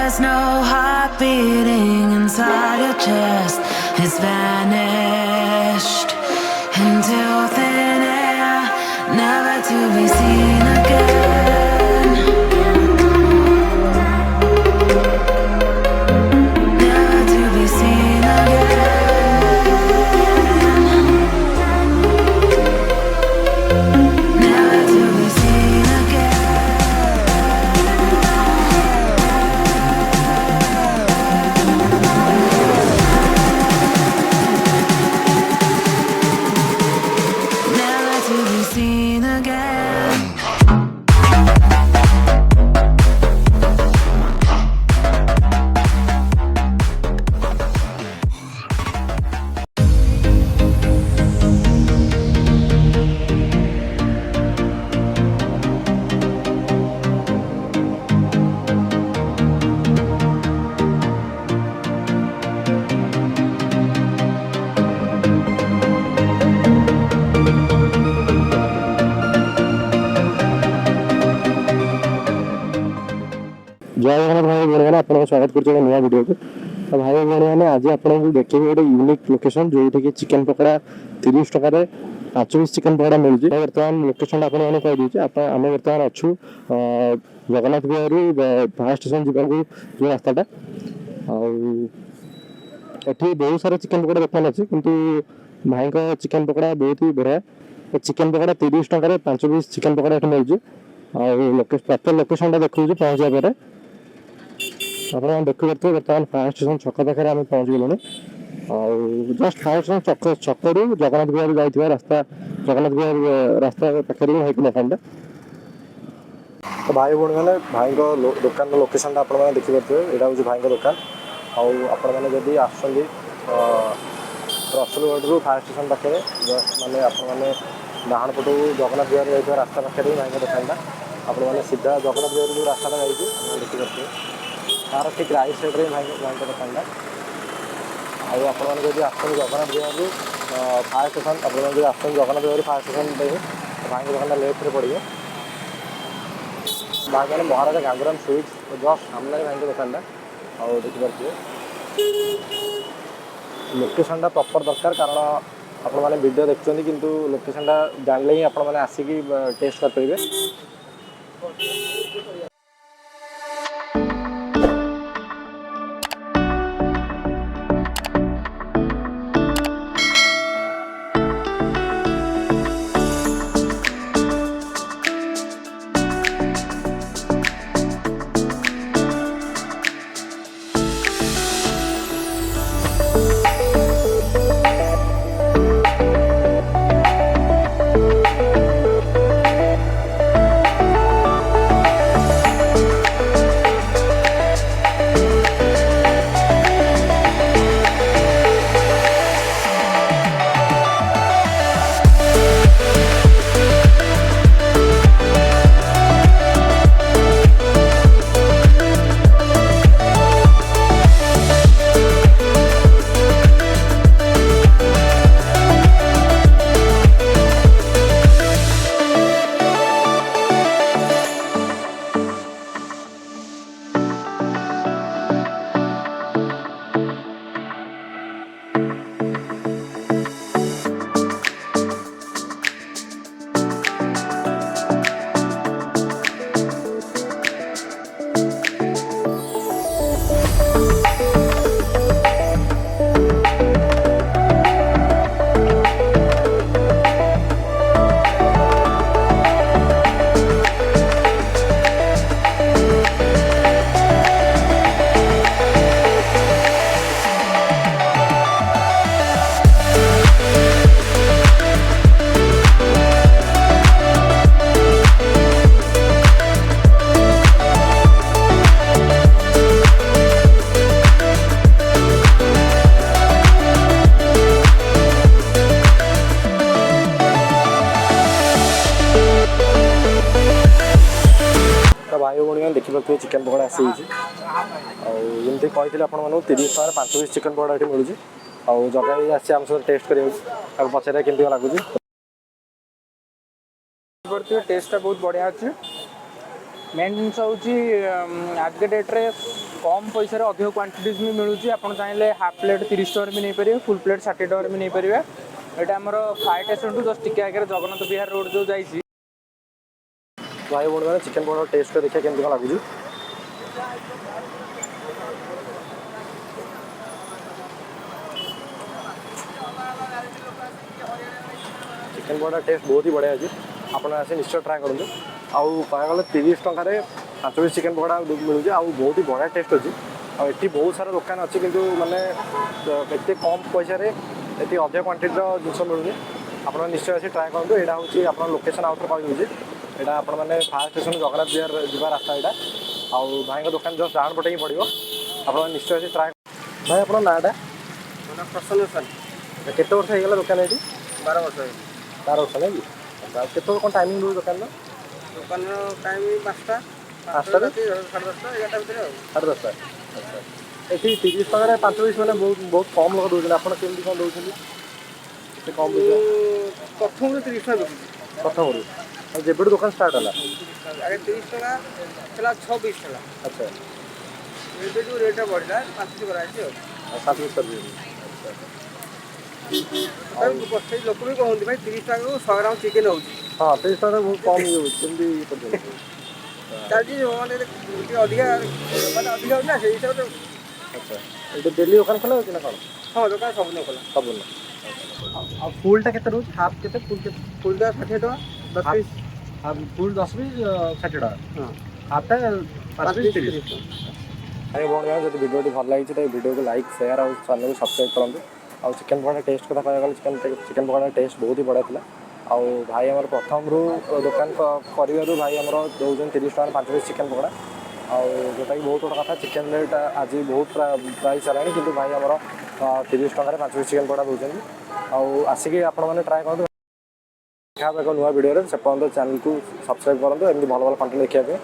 there's no heart beating inside your chest. It's vanished into thin air, never to be seen again. Never to be seen again. Never to be seen again. Never to be seen again. जय जगन्नाथ भाई भौणी आपको स्वागत कर नया video को। तो भाई भौणी मैंने आज आपको देखिए गोटे यूनिक लोकेशन जो कि चिकेन पकड़ा 30 टकर 5 पीस चिकेन पकड़ा मिलूँ। बर्तमान लोकेशन आपने कहीदे आम बर्तमान अच्छू जगन्नाथ बिहार फायर स्टेशन जावाक जो रास्ताटा एटी बहुत सारा चिकेन पकड़ा दुकान अच्छे किंतु भाई चिकेन पकड़ा बहुत ही बढ़िया। चिकेन पकड़ा 30 टकर 5 पीस चिकेन पकड़ा ये मिलूँ। प्रॉपर लोकेशन देखा पहुँचा पर आप देखिए बर्तमान फायर स्टेशन छक पाखे आम पहुँच गलु। जस्ट फायर स्टेशन छकू जगन्नाथ बिहार जाइए रास्ता जगन्नाथ बिहार रास्ता पाखे भाई दुकान। तो भाई भौणी मैंने भाई दुकान लोकेशन आप देखिपे यहाँ हूँ भाई दुकान। आदि आसुँच रसुलगढ़ रू फायर स्टेशन पाखे माने आपने डाहाण पटू जगन्नाथ बिहार जाइए रास्ता पाखे भाई दुकानटा आपने सीधा जगन्नाथ बिहार जो रास्ता देखिपे तार ठीक राइट साइड्रे भाई दुकानटा। आपड़ी आसुँ जगन्नाथ बिहार फायर स्टेशन आपड़ी आसुँ जगन्नाथ बिहार फायर स्टेशन भाई दुकान लेफ्ट पड़े भाई मैंने महाराजा गांगुराम स्वीट्स जस्ट सामने भाई दुकानटा देखिपे लोकेशनटा प्रॉपर दरकार कारण आपण मैंने वीडियो देखते किंतु लोकेशनटा जानले ही आपण मैंने आसिक टेस्ट कर पाइबे। भाई भाई देखिए चिकेन पकड़ा आसी आमती कही आप 30 टकर 5 पीस चिकेन पकड़ा ये मिलूँ। आउ जगह भी आसी आम सब टेस्ट करा पचारे केमती लगुच टेस्टा बहुत बढ़िया अच्छे। मेन जिन हूँ आज के डेट्रे कम पैसा अधिक क्वांटिटीज भी मिलूँ आप चाहिए हाफ प्लेट 30 टकर भी नहीं पारे फुल प्लेट 60 टकर भी नहीं पारे यहाँ आमर फ्लाइट स्टेशन टू जस्ट टिके आगे जगन्नाथ विहार रोड जो जाइए भाई भौणी मैंने चिकेन पकड़ा टेस्ट कर देखिए केमती कौन लगुच चिकेन पकड़ा टेस्ट बहुत ही बढ़िया अच्छे आपड़ आसे निश्चय ट्राए करूँ आउ कह 30 टकर 5 पीस चिकेन पकड़ा मिलूँ आउ बहुत ही बढ़िया टेस्ट अच्छी आठी बहुत सारा दुकान अच्छी किंतु माने एत कम पैसा ये अधिक क्वांटिटी जिन मिलूँ आप निश्चय आसी ट्राए करूँ यहाँ हूँ आप लोकेशन आउट कही यहाँ आप फास्ट स्टेशन जगन्नाथ विहार जा रास्ता यहाँ आउ भाई दुकान जस्ट डाण पटे ही पड़ो आप निश्चय आसी ट्राए भाई आप नाटा प्रसन्न केत वर्ष होगा दुकान ये 12 वर्ष 12 वर्ष नहीं कि कौन टाइमिंग रोज दुकान दुकान टाइम 5टा 5टा 10:30 11टा भितर 10:30 अच्छा ये 30 टकर 5 पीस मैंने बहुत कम लोग दूसरे आप कमी कौन दूसरे कम प्रथम 30 टका प्रथम जब दुकान स्टार्ट है आगे 30 टका चला 26 टका अच्छा ये जो रेट बढ़ला 5 कराई 7 पीस कर लोक भी कहते भाई 30 टका को 100 ग्राम चिकेन हो हाँ 30 टका बहुत कम ये चलती मैंने अधिका मैंने अधिक ना से हिसाब से अच्छा ये डेली दुकान खोला होती ना कौन हाँ दुकान सब दिन खोला सब दिन अब फुलटा के रोज हाफ के फुल 60 टका 10 पीस फुल 10 पीस 60 टका हाँ हाफटा 5 पीस 30 अरे भाई जब वीडियो भल लगी तो वीडियो को लाइक शेयर और चैनल को सब्सक्राइब करूँ और चिकेन पकड़ा टेस्ट कथा कहूँ चिकेन पकड़ा टेस्ट बहुत ही बढ़िया था आउ भाई आमर प्रथम रू दुकान कर भाई आमर दौरान 30 टका 5 पीस चिकेन पकड़ा आउ जोटा कि बहुत बड़ा कथा चिकेन रेट आज बहुत प्राइस है कि भाई आमर 30 टकर 5 पीस चिकेन पकड़ा दूसरी आउ आसिक आपण मैंने ट्राए करूँ देखा एक नुआ वीडियो से पर्यटन चैनल को सब्सक्राइब करूँ एमती भल भल कंटेंट देखा